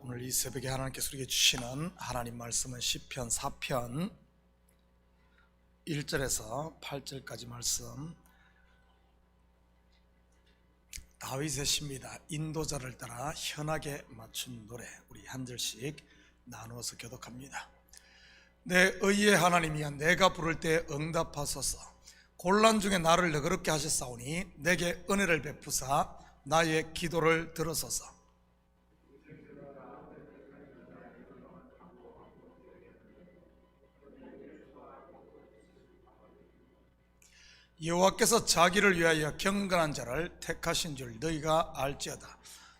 오늘 이 새벽에 하나님께서 우리에게 주시는 하나님 말씀은 시편 4편 1절에서 8절까지 말씀, 다윗의 시입니다. 인도자를 따라 현악에 맞춘 노래, 우리 한 절씩 나누어서 교독합니다. 내 의의 하나님이여, 내가 부를 때 응답하소서. 곤란 중에 나를 너그럽게 하셨사오니 내게 은혜를 베푸사 나의 기도를 들으소서. 여호와께서 자기를 위하여 경건한 자를 택하신 줄 너희가 알지어다.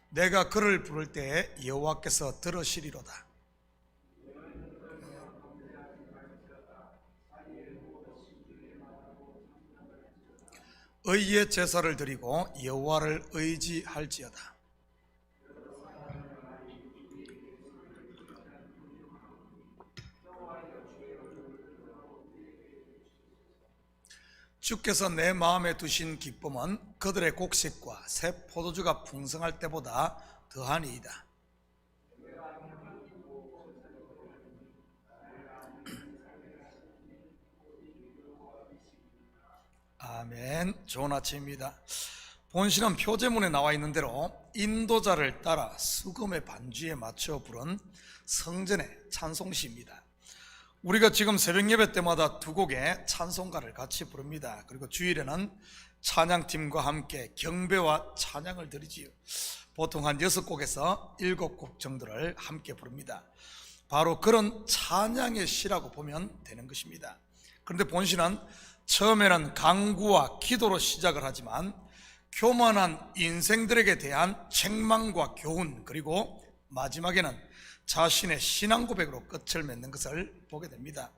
내가 그를 부를 때에 여호와께서 들으시리로다. 의의 제사를 드리고 여호와를 의지할지어다. 주께서 내 마음에 두신 기쁨은 그들의 곡식과 새 포도주가 풍성할 때보다 더하니이다. 아멘. 좋은 아침입니다. 본시는 표제문에 나와 있는 대로 인도자를 따라 수금의 반주에 맞춰 부른 성전의 찬송시입니다. 우리가 지금 새벽 예배 때마다 두 곡의 찬송가를 같이 부릅니다. 그리고 주일에는 찬양팀과 함께 경배와 찬양을 드리지요. 보통 한 6곡에서 7곡 정도를 함께 부릅니다. 바로 그런 찬양의 시라고 보면 되는 것입니다. 그런데 본시는 처음에는 간구와 기도로 시작을 하지만 교만한 인생들에게 대한 책망과 교훈, 그리고 마지막에는 자신의 신앙 고백으로 끝을 맺는 것을 보게 됩니다.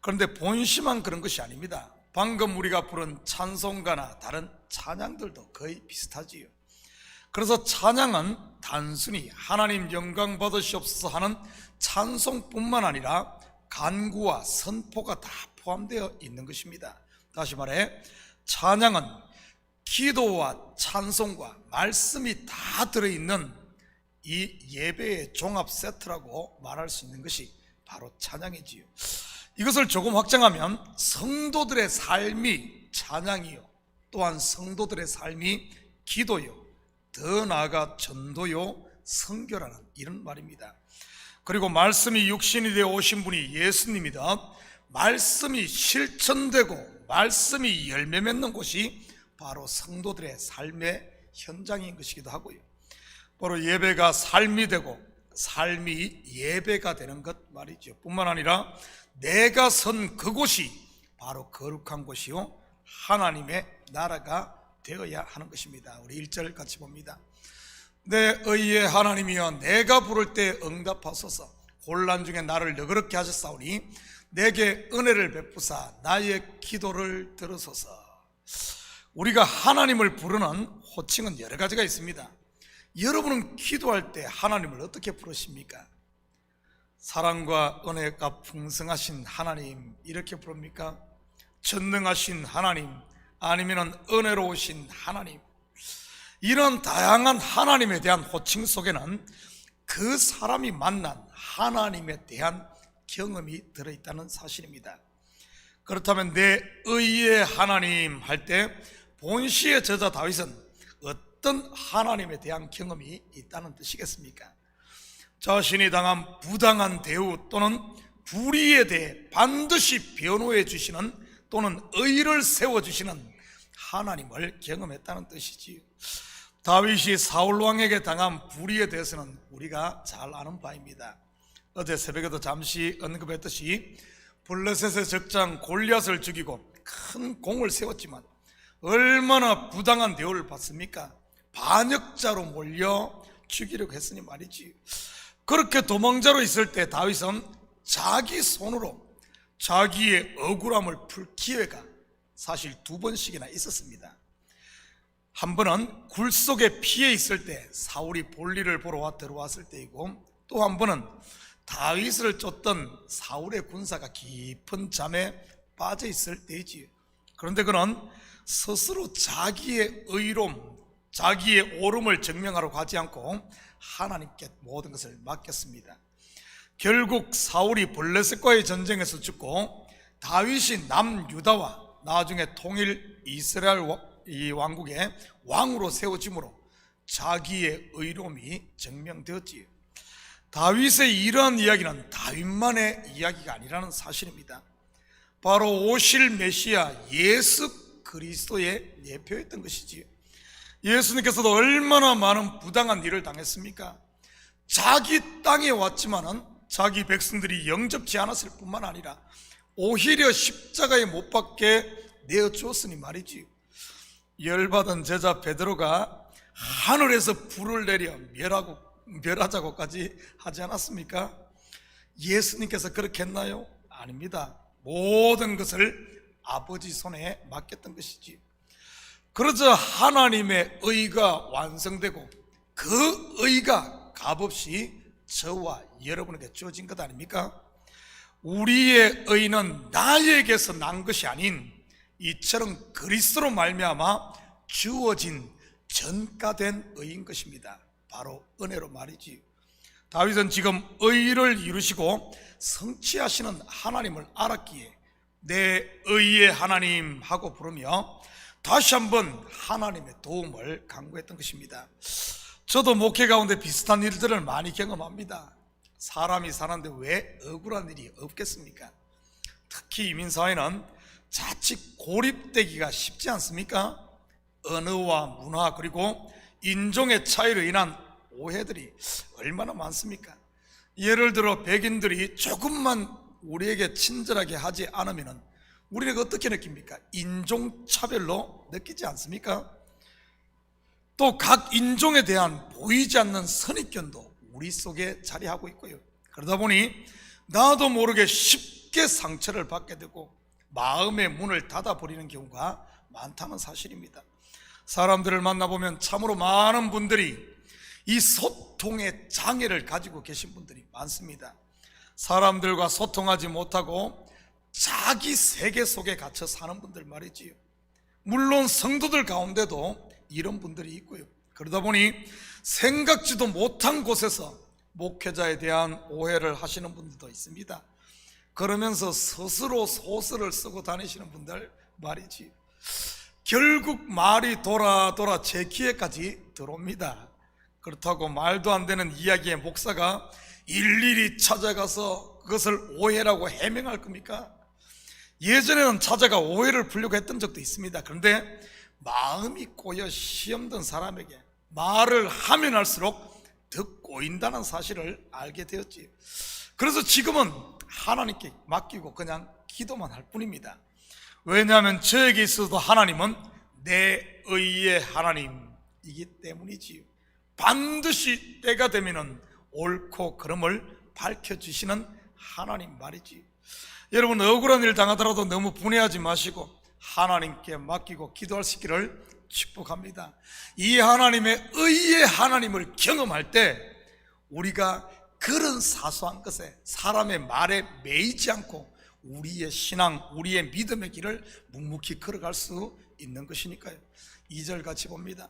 그런데 본시만 그런 것이 아닙니다. 방금 우리가 부른 찬송가나 다른 찬양들도 거의 비슷하지요. 그래서 찬양은 단순히 하나님 영광 받으시옵소서 하는 찬송뿐만 아니라 간구와 선포가 다 포함되어 있는 것입니다. 다시 말해, 찬양은 기도와 찬송과 말씀이 다 들어있는 이 예배의 종합 세트라고 말할 수 있는 것이 바로 찬양이지요. 이것을 조금 확장하면 성도들의 삶이 찬양이요, 또한 성도들의 삶이 기도요, 더 나아가 전도요, 선교라는 이런 말입니다. 그리고 말씀이 육신이 되어 오신 분이 예수님이다. 말씀이 실천되고 말씀이 열매 맺는 곳이 바로 성도들의 삶의 현장인 것이기도 하고요, 바로 예배가 삶이 되고 삶이 예배가 되는 것 말이죠. 뿐만 아니라 내가 선 그곳이 바로 거룩한 곳이요, 하나님의 나라가 되어야 하는 것입니다. 우리 1절 같이 봅니다. 내 의의 하나님이여, 내가 부를 때 응답하소서. 곤란 중에 나를 너그럽게 하셨사오니 내게 은혜를 베푸사 나의 기도를 들으소서. 우리가 하나님을 부르는 호칭은 여러 가지가 있습니다. 여러분은 기도할 때 하나님을 어떻게 부르십니까? 사랑과 은혜가 풍성하신 하나님 이렇게 부릅니까? 전능하신 하나님, 아니면 은혜로우신 하나님. 이런 다양한 하나님에 대한 호칭 속에는 그 사람이 만난 하나님에 대한 경험이 들어있다는 사실입니다. 그렇다면 내 의의 하나님 할 때 본시의 저자 다윗은 어떤 하나님에 대한 경험이 있다는 뜻이겠습니까? 자신이 당한 부당한 대우 또는 불의에 대해 반드시 변호해 주시는, 또는 의를 세워주시는 하나님을 경험했다는 뜻이지요. 다윗이 사울왕에게 당한 불의에 대해서는 우리가 잘 아는 바입니다. 어제 새벽에도 잠시 언급했듯이 블레셋의 적장 골리앗을 죽이고 큰 공을 세웠지만 얼마나 부당한 대우를 받습니까? 반역자로 몰려 죽이려고 했으니 말이지. 그렇게 도망자로 있을 때 다윗은 자기 손으로 자기의 억울함을 풀 기회가 사실 2번씩이나 있었습니다. 한 번은 굴 속에 피해 있을 때 사울이 볼일을 보러 들어왔을 때이고, 또 한 번은 다윗을 쫓던 사울의 군사가 깊은 잠에 빠져 있을 때이지요. 그런데 그는 스스로 자기의 의로움, 자기의 옳음을 증명하러 가지 않고 하나님께 모든 것을 맡겼습니다. 결국 사울이 블레셋과의 전쟁에서 죽고 다윗이 남유다와 나중에 통일 이스라엘 이 왕국의 왕으로 세워짐으로 자기의 의로움이 증명되었지요. 다윗의 이러한 이야기는 다윗만의 이야기가 아니라는 사실입니다. 바로 오실 메시아 예수 그리스도의 예표였던 것이지요. 예수님께서도 얼마나 많은 부당한 일을 당했습니까? 자기 땅에 왔지만은 자기 백성들이 영접지 않았을 뿐만 아니라 오히려 십자가에 못 박게 내어주었으니 말이지요. 열받은 제자 베드로가 하늘에서 불을 내려 멸하자고까지 하지 않았습니까? 예수님께서 그렇게 했나요? 아닙니다. 모든 것을 아버지 손에 맡겼던 것이지. 그러자 하나님의 의가 완성되고 그 의가 값없이 저와 여러분에게 주어진 것 아닙니까? 우리의 의는 나에게서 난 것이 아닌 이처럼 그리스도로 말미암아 주어진 전가된 의인 것입니다. 바로 은혜로 말이지. 다윗은 지금 의를 이루시고 성취하시는 하나님을 알았기에 내 의의 하나님 하고 부르며 다시 한번 하나님의 도움을 간구했던 것입니다. 저도 목회 가운데 비슷한 일들을 많이 경험합니다. 사람이 사는데 왜 억울한 일이 없겠습니까? 특히 이민사회는 자칫 고립되기가 쉽지 않습니까? 언어와 문화 그리고 인종의 차이로 인한 오해들이 얼마나 많습니까? 예를 들어 백인들이 조금만 우리에게 친절하게 하지 않으면 우리가 어떻게 느낍니까? 인종차별로 느끼지 않습니까? 또 각 인종에 대한 보이지 않는 선입견도 우리 속에 자리하고 있고요. 그러다 보니 나도 모르게 쉽게 상처를 받게 되고 마음의 문을 닫아버리는 경우가 많다는 사실입니다. 사람들을 만나보면 참으로 많은 분들이 이 소통의 장애를 가지고 계신 분들이 많습니다. 사람들과 소통하지 못하고 자기 세계 속에 갇혀 사는 분들 말이지요. 물론 성도들 가운데도 이런 분들이 있고요. 그러다 보니 생각지도 못한 곳에서 목회자에 대한 오해를 하시는 분들도 있습니다. 그러면서 스스로 소설을 쓰고 다니시는 분들 말이지. 결국 말이 돌아 제 귀에까지 들어옵니다. 그렇다고 말도 안 되는 이야기의 목사가 일일이 찾아가서 그것을 오해라고 해명할 겁니까? 예전에는 찾아가 오해를 풀려고 했던 적도 있습니다. 그런데 마음이 꼬여 시험 든 사람에게 말을 하면 할수록 더 꼬인다는 사실을 알게 되었지. 그래서 지금은 하나님께 맡기고 그냥 기도만 할 뿐입니다. 왜냐하면 저에게 있어도 하나님은 내 의의 하나님이기 때문이지요. 반드시 때가 되면 옳고 그름을 밝혀주시는 하나님 말이지요. 여러분 억울한 일 당하더라도 너무 분해하지 마시고 하나님께 맡기고 기도할 수 있기를 축복합니다. 이 하나님의 의의 하나님을 경험할 때 우리가 그런 사소한 것에 사람의 말에 매이지 않고 우리의 신앙, 우리의 믿음의 길을 묵묵히 걸어갈 수 있는 것이니까요. 2절 같이 봅니다.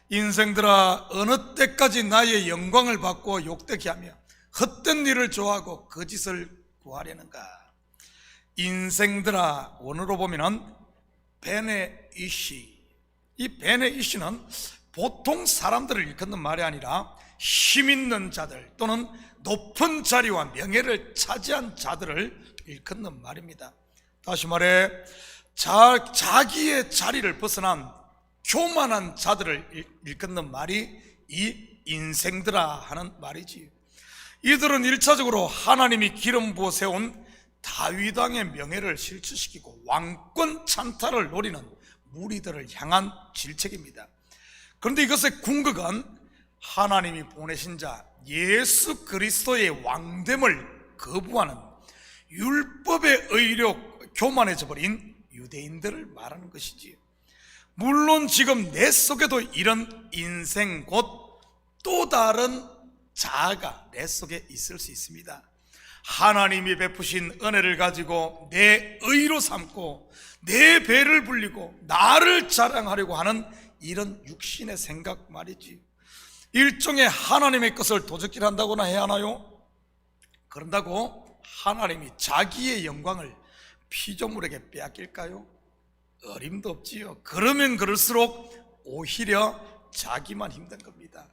인생들아 어느 때까지 나의 영광을 받고 욕되게 하며 헛된 일을 좋아하고 거짓을 구하려는가. 인생들아 원어로 보면은 베네 이시, 이 베네 이시는 보통 사람들을 일컫는 말이 아니라 힘 있는 자들 또는 높은 자리와 명예를 차지한 자들을 일컫는 말입니다. 다시 말해 자기의 자리를 벗어난 교만한 자들을 일컫는 말이 이 인생들아 하는 말이지. 이들은 1차적으로 하나님이 기름 부어 세운 다윗 왕의 명예를 실추시키고 왕권 찬탈을 노리는 무리들을 향한 질책입니다. 그런데 이것의 궁극은 하나님이 보내신 자 예수 그리스도의 왕됨을 거부하는 율법의 의로 교만해져 버린 유대인들을 말하는 것이지요. 물론 지금 내 속에도 이런 인생 곧 또 다른 자아가 내 속에 있을 수 있습니다. 하나님이 베푸신 은혜를 가지고 내 의로 삼고 내 배를 불리고 나를 자랑하려고 하는 이런 육신의 생각 말이지. 일종의 하나님의 것을 도적질한다고나 해야 하나요? 그런다고 하나님이 자기의 영광을 피조물에게 빼앗길까요? 어림도 없지요. 그러면 그럴수록 오히려 자기만 힘든 겁니다.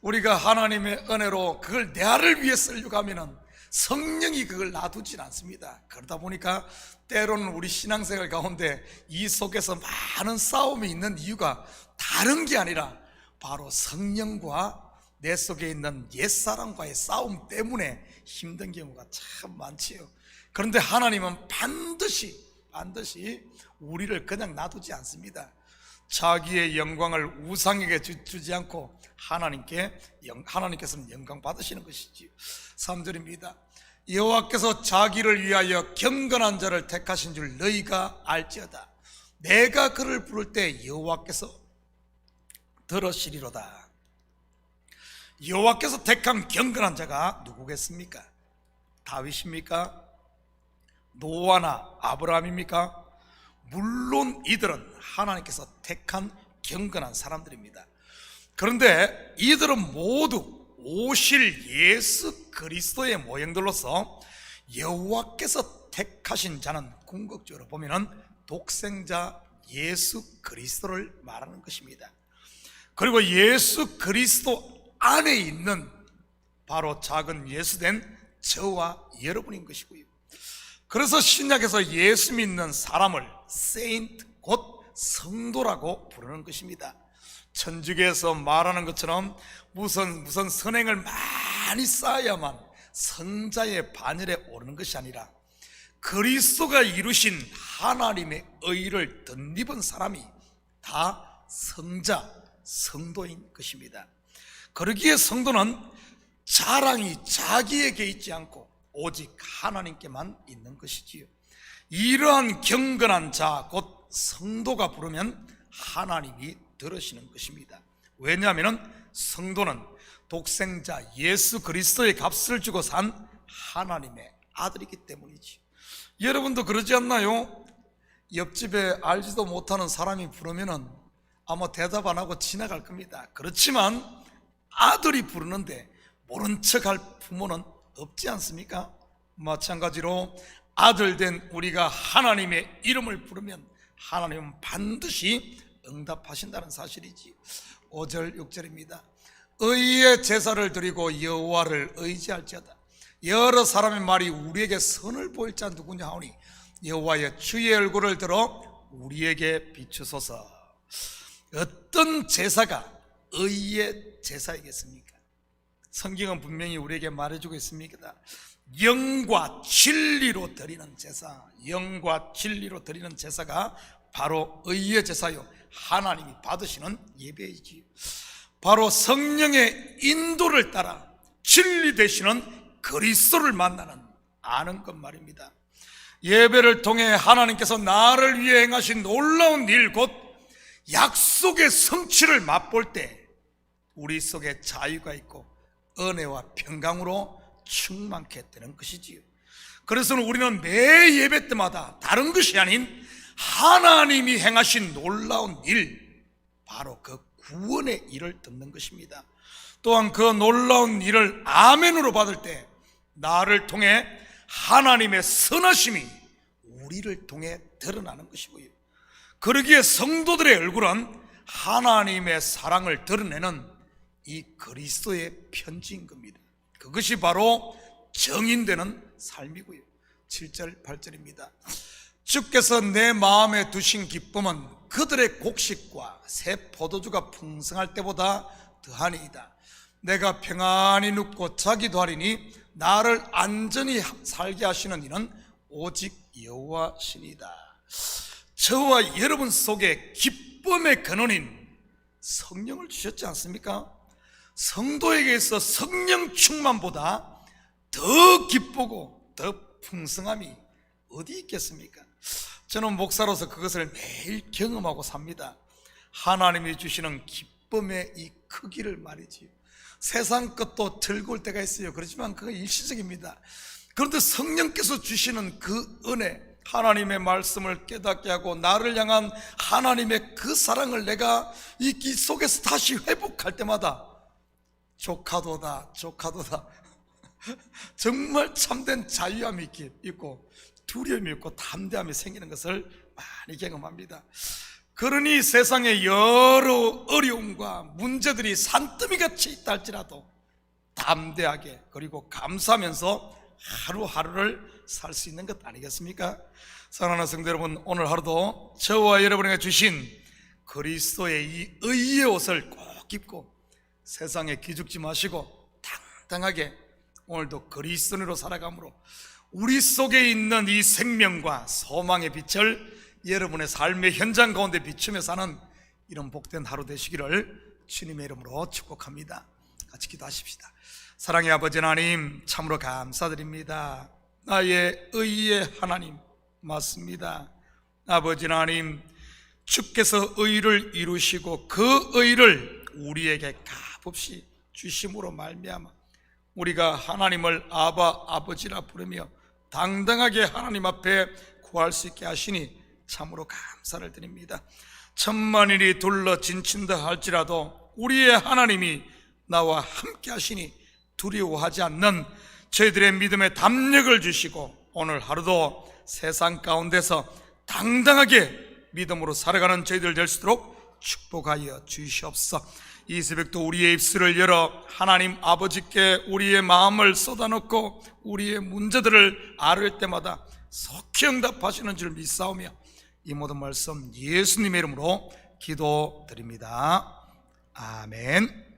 우리가 하나님의 은혜로 그걸 내 아를 위해 쓰려고 하면은 성령이 그걸 놔두진 않습니다. 그러다 보니까 때로는 우리 신앙생활 가운데 이 속에서 많은 싸움이 있는 이유가 다른 게 아니라 바로 성령과 내 속에 있는 옛사람과의 싸움 때문에 힘든 경우가 참 많지요. 그런데 하나님은 반드시 우리를 그냥 놔두지 않습니다. 자기의 영광을 우상에게 주지 않고 하나님께서는 영광 받으시는 것이지요. 3절입니다. 여호와께서 자기를 위하여 경건한 자를 택하신 줄 너희가 알지어다. 내가 그를 부를 때 여호와께서 들으시리로다. 여호와께서 택한 경건한 자가 누구겠습니까? 다윗입니까? 노아나 아브라함입니까? 물론 이들은 하나님께서 택한 경건한 사람들입니다. 그런데 이들은 모두 오실 예수 그리스도의 모형들로서 여호와께서 택하신 자는 궁극적으로 보면은 독생자 예수 그리스도를 말하는 것입니다. 그리고 예수 그리스도 안에 있는 바로 작은 예수된 저와 여러분인 것이고요. 그래서 신약에서 예수 믿는 사람을 세인트 곧 성도라고 부르는 것입니다. 천주교에서 말하는 것처럼 무슨 선행을 많이 쌓아야만 성자의 반열에 오르는 것이 아니라 그리스도가 이루신 하나님의 의를 덧입은 사람이 다 성자, 성도인 것입니다. 그러기에 성도는 자랑이 자기에게 있지 않고 오직 하나님께만 있는 것이지요. 이러한 경건한 자 곧 성도가 부르면 하나님이 들으시는 것입니다. 왜냐하면 성도는 독생자 예수 그리스도의 값을 주고 산 하나님의 아들이기 때문이지. 여러분도 그러지 않나요? 옆집에 알지도 못하는 사람이 부르면은 아마 대답 안 하고 지나갈 겁니다. 그렇지만 아들이 부르는데 모른 척할 부모는 없지 않습니까? 마찬가지로 아들 된 우리가 하나님의 이름을 부르면 하나님은 반드시 응답하신다는 사실이지. 5절 6절입니다. 의의 제사를 드리고 여호와를 의지할지어다. 여러 사람의 말이 우리에게 선을 보일 자 누구냐 하오니 여호와의 주의 얼굴을 들어 우리에게 비추소서. 어떤 제사가 의의 제사이겠습니까? 성경은 분명히 우리에게 말해주고 있습니다. 영과 진리로 드리는 제사, 영과 진리로 드리는 제사가 바로 의의 제사요 하나님이 받으시는 예배이지요. 바로 성령의 인도를 따라 진리 되시는 그리스도를 만나는 아는 것 말입니다. 예배를 통해 하나님께서 나를 위해 행하신 놀라운 일 곧 약속의 성취를 맛볼 때 우리 속에 자유가 있고 은혜와 평강으로 충만케 되는 것이지요. 그래서 우리는 매 예배 때마다 다른 것이 아닌 하나님이 행하신 놀라운 일, 바로 그 구원의 일을 듣는 것입니다. 또한 그 놀라운 일을 아멘으로 받을 때 나를 통해 하나님의 선하심이 우리를 통해 드러나는 것이고요. 그러기에 성도들의 얼굴은 하나님의 사랑을 드러내는 이 그리스도의 편지인 겁니다. 그것이 바로 정인되는 삶이고요. 7절 8절입니다. 주께서 내 마음에 두신 기쁨은 그들의 곡식과 새 포도주가 풍성할 때보다 더하니이다. 내가 평안히 눕고 자기도 하리니 나를 안전히 살게 하시는 이는 오직 여호와시니이다. 저와 여러분 속에 기쁨의 근원인 성령을 주셨지 않습니까? 성도에게 있어 성령 충만보다 더 기쁘고 더 풍성함이 어디 있겠습니까? 저는 목사로서 그것을 매일 경험하고 삽니다. 하나님이 주시는 기쁨의 이 크기를 말이지요. 세상 것도 즐거울 때가 있어요. 그렇지만 그건 일시적입니다. 그런데 성령께서 주시는 그 은혜, 하나님의 말씀을 깨닫게 하고 나를 향한 하나님의 그 사랑을 내가 이 기 속에서 다시 회복할 때마다 조카도다 조카도다 정말 참된 자유함이 있고 두려움이 있고 담대함이 생기는 것을 많이 경험합니다. 그러니 세상에 여러 어려움과 문제들이 산더미같이 있다 할지라도 담대하게 그리고 감사하면서 하루하루를 살 수 있는 것 아니겠습니까? 사랑하는 성도 여러분, 오늘 하루도 저와 여러분에게 주신 그리스도의 이 의의 옷을 꼭 입고 세상에 기죽지 마시고 당당하게 오늘도 그리스도인으로 살아감으로 우리 속에 있는 이 생명과 소망의 빛을 여러분의 삶의 현장 가운데 비추며 사는 이런 복된 하루 되시기를 주님의 이름으로 축복합니다. 같이 기도하십시다. 사랑의 아버지 하나님, 참으로 감사드립니다. 나의 의의 하나님 맞습니다. 아버지 하나님, 주께서 의를 이루시고 그 의를 우리에게 값없이 주심으로 말미암아 우리가 하나님을 아바 아버지라 부르며 당당하게 하나님 앞에 구할 수 있게 하시니 참으로 감사를 드립니다. 천만인이 둘러 진친다 할지라도 우리의 하나님이 나와 함께 하시니 두려워하지 않는 저희들의 믿음의 담력을 주시고 오늘 하루도 세상 가운데서 당당하게 믿음으로 살아가는 저희들 될 수 있도록 축복하여 주시옵소서. 이 새벽도 우리의 입술을 열어 하나님 아버지께 우리의 마음을 쏟아놓고 우리의 문제들을 아뢰을 때마다 속히 응답하시는 줄 믿사오며 이 모든 말씀 예수님의 이름으로 기도드립니다. 아멘.